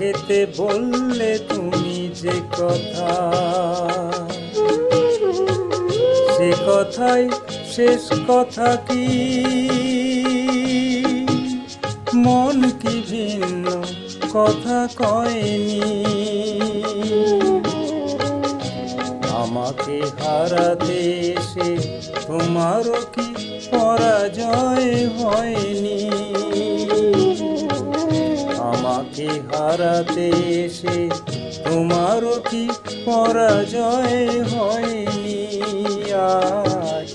মুখেতে বললে তুমি যে কথা, সে কথাই শেষ কথা কি? মন কি ভিন্ন কথা কয়নি? আমাকে হারাতে এসে তোমারও কি পরাজয় হয়নি? আমাকে হারাতে এসে তোমারও কি পরাজয় হয়নি? আজ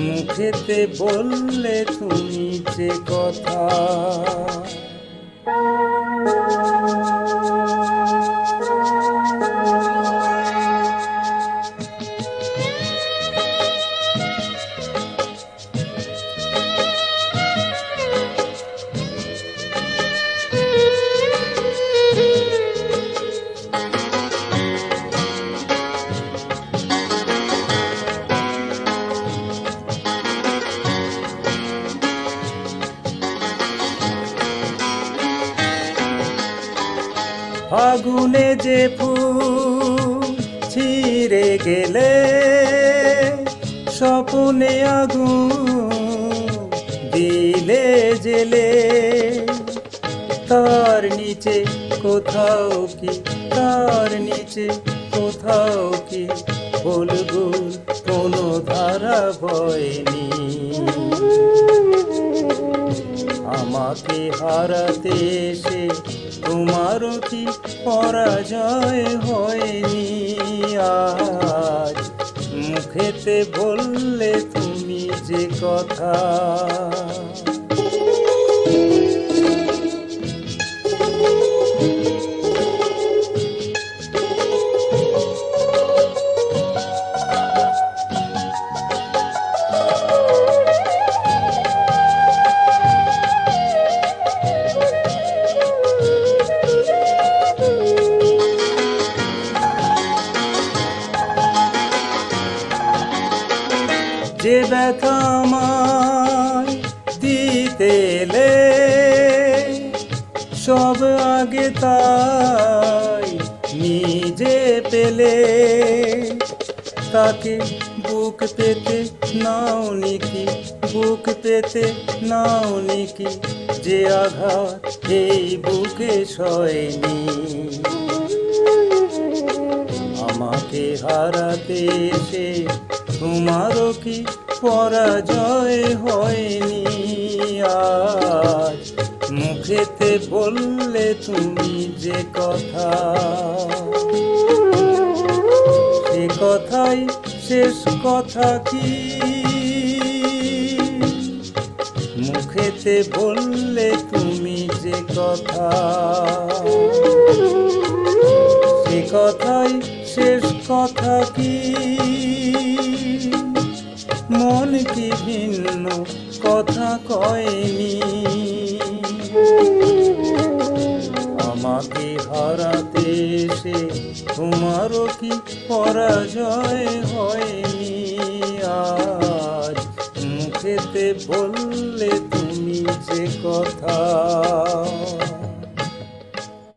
মুখেতে বললে তুমি যে কথা। ফাগুনে যে ফুল ছিঁড়ে গেলে, স্বপ্নে আগুন দিলে জেলে, তার নিচে কোথাও কি, তার নিচে কোথাও কি বুলবুল কোনো ধারা বয়নি? আমাকে হারাতে এসে তোমারও কি পরাজয় হয়নি? আজ মুখেতে বললে তুমি যে কথা। যে ব্যথা আমায় দিতে এলে, সব আগে তাই নিজে পেলে, তাকে বুক পেতে নাওনি কি, বুক পেতে নাওনি কি? যে আঘাত এই বুকে সয়নি। আমাকে হারাতে এসে তোমারও কি পরাজয় হয়নি? আজ মুখেতে বললে তুমি যে কথা, সে কথাই শেষ কথা কি? মুখেতে বললে তুমি যে কথা, সে কথাই শেষ কথা কি? মন কি ভিন্ন কথা কয়নি? আমাকে হারাতে এসে তোমারও কি পরাজয় হয়নি? আজ মুখেতে বললে তুমি যে কথা।